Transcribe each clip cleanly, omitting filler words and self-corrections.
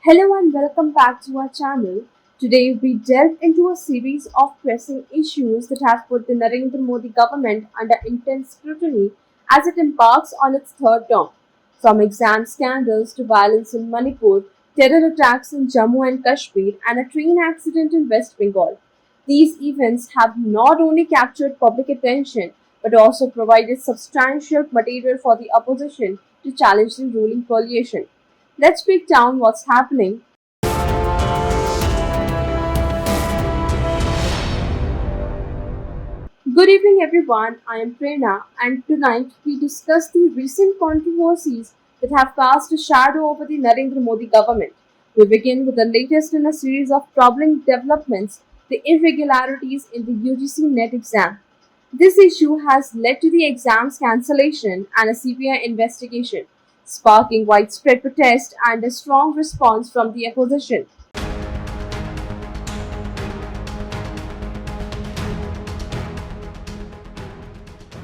Hello and welcome back to our channel. Today we delve into a series of pressing issues that have put the Narendra Modi government under intense scrutiny as it embarks on its third term. From exam scandals to violence in Manipur, terror attacks in Jammu and Kashmir, and a train accident in West Bengal. These events have not only captured public attention but also provided substantial material for the opposition to challenge the ruling coalition. Let's break down what's happening. Good evening, everyone. I am Prerna, and tonight we discuss the recent controversies that have cast a shadow over the Narendra Modi government. We begin with the latest in a series of troubling developments, the irregularities in the UGC NET exam. This issue has led to the exam's cancellation and a CBI investigation, sparking widespread protest and a strong response from the opposition.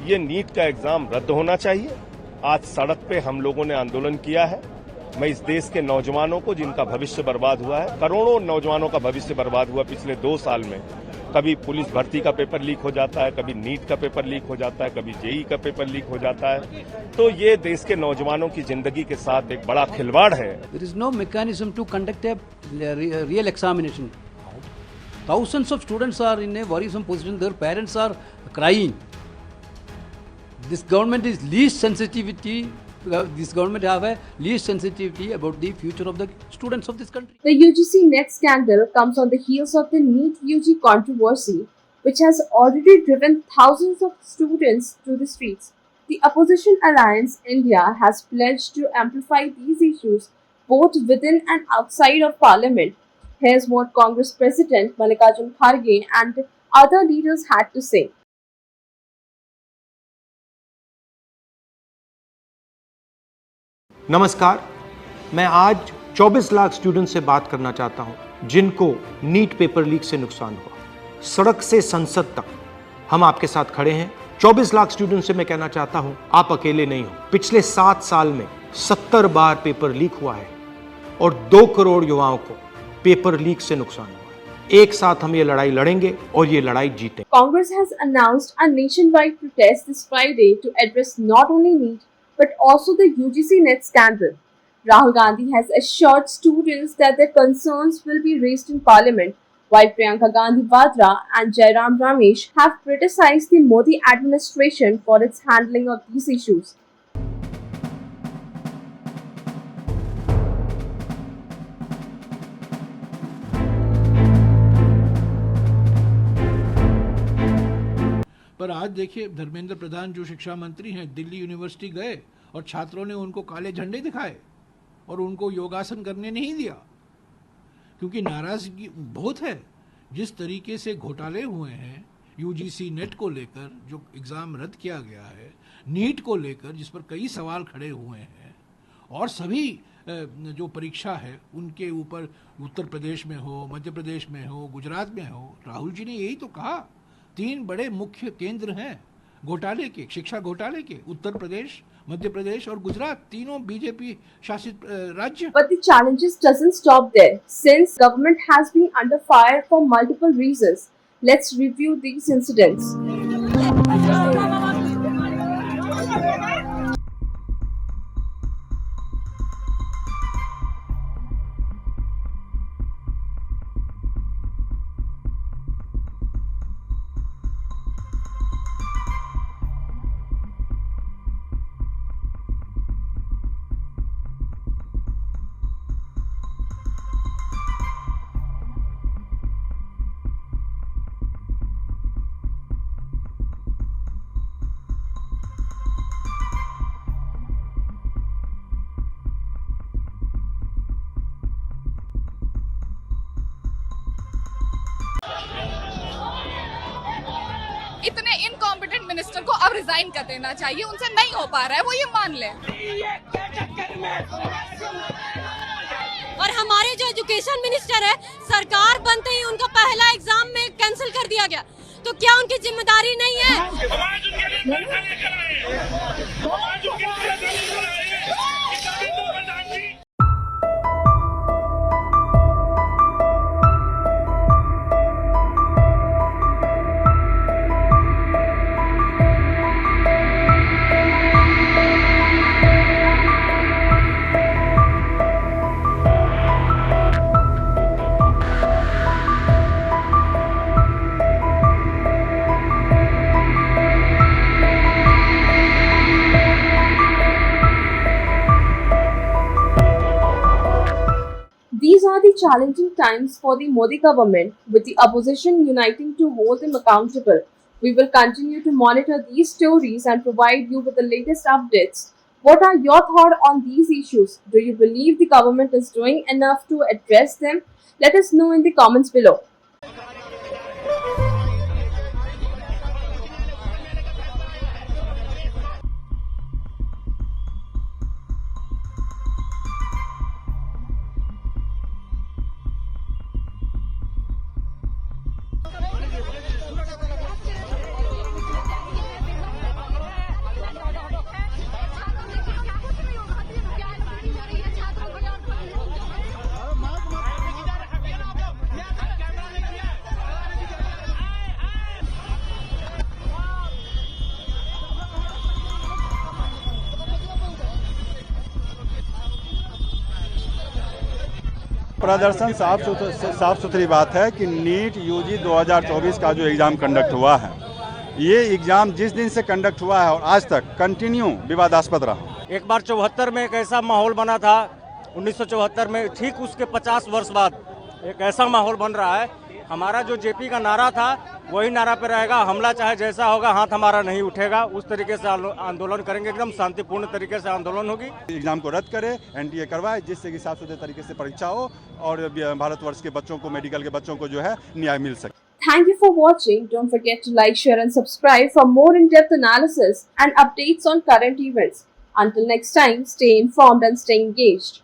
ये NEET का exam रद्द होना चाहिए। आज सड़क पे हम लोगों ने आंदोलन किया है। मैं इस देश के नौजवानों को, जिनका भविष्य बर्बाद हुआ है, करोड़ों नौजवानों का भविष्य बर्बाद हुआ पिछले 2 साल में। कभी पुलिस भर्ती का पेपर लीक हो जाता है, कभी नीट का पेपर लीक हो जाता है, कभी जेई का पेपर लीक हो जाता है। तो ये देश के नौजवानों की जिंदगी के साथ एक बड़ा खिलवाड़ है। There is no mechanism to conduct a real examination. Thousands of students are in a worrisome position. Their parents are crying. This government is least sensitivity. This government have a least sensitivity about the future of the students of this country. The UGC NET scandal comes on the heels of the NEET UG controversy, which has already driven thousands of students to the streets. The opposition alliance India has pledged to amplify these issues both within and outside of parliament. Here's what Congress President Mallikarjun Kharge and other leaders had to say. नमस्कार, मैं आज 24 lakh student से बात करना चाहता हूं जिनको NEET paper leak से नुकसान हुआ। सड़क से संसद तक हम आपके साथ खड़े हैं। 24 लाख स्टूडेंट से मैं कहना चाहता हूं, आप अकेले नहीं हो। पिछले 7 साल में 70 बार पेपर लीक हुआ है और 2 करोड़ युवाओं को पेपर लीक से नुकसान हुआ है। एक साथ हम ये लड़ाई लड़ेंगे और ये लड़ाई जीतेंगे। Congress has announced a nationwide protest this Friday to address not only NEET but also the UGC NET scandal. Rahul Gandhi has assured students that their concerns will be raised in parliament, while Priyanka Gandhi Vadra and Jairam Ramesh have criticized the Modi administration for its handling of these issues. पर आज देखिए, धर्मेंद्र प्रधान जो शिक्षा मंत्री हैं, Delhi university गए और छात्रों ने उनको काले झंडे दिखाए और उनको योगासन करने नहीं दिया, क्योंकि नाराजगी बहुत है। जिस तरीके से घोटाले हुए हैं यूजीसी नेट को लेकर, जो एग्ज़ाम रद्द किया गया है, नीट को लेकर जिस पर कई सवाल खड़े हुए हैं, और सभी जो परीक्षा है उनके ऊपर उत्तर प्रदेश में हो, मध्य प्रदेश में हो, गुजरात में हो, राहुल जी ने यही तो कहा। 3 बड़े मुख्य केंद्र हैं घोटाले के, शिक्षा घोटाले के, उत्तर प्रदेश, मध्य प्रदेश और गुजरात, तीनों बीजेपी शासित राज्य। But the challenges doesn't stop there. Since government has been under fire for multiple reasons, let's review these incidents. इतने इनकॉम्पिटेंट मिनिस्टर को अब रिजाइन कर देना चाहिए। उनसे नहीं हो पा रहा है, वो ये मान ले। और हमारे जो एजुकेशन मिनिस्टर है, सरकार बनते ही उनका पहला एग्जाम में कैंसिल कर दिया गया, तो क्या उनकी जिम्मेदारी नहीं है? These are the challenging times for the Modi government, with the opposition uniting to hold them accountable. We will continue to monitor these stories and provide you with the latest updates. What are your thoughts on these issues? Do you believe the government is doing enough to address them? Let us know in the comments below. प्रदर्शन साफ सुथरी बात है कि NEET UG 2024 का जो exam conduct हुआ है, ये एग्ज़ाम जिस दिन से कंडक्ट हुआ है और आज तक कंटिन्यू विवादास्पद रहा। एक बार 74 में एक ऐसा माहौल बना था, 1974 में, ठीक उसके 50 वर्ष बाद एक ऐसा माहौल बन रहा है। हमारा जो जेपी का नारा था वही नारा पे रहेगा, हमला चाहे जैसा होगा, हाथ हमारा नहीं उठेगा। उस तरीके से आंदोलन करेंगे, एकदम शांतिपूर्ण तरीके से आंदोलन होगी। एग्ज़ाम को रद्द करे, एनटीए करवाए, जिससे कि साफ सुथरे तरीके से परीक्षा हो और भारतवर्ष के बच्चों को, मेडिकल के बच्चों को जो है न्याय मिल सके। Thank you for watching. Don't forget to like, share and subscribe for more in-depth analysis and updates on current events. Until next time, stay informed and stay engaged.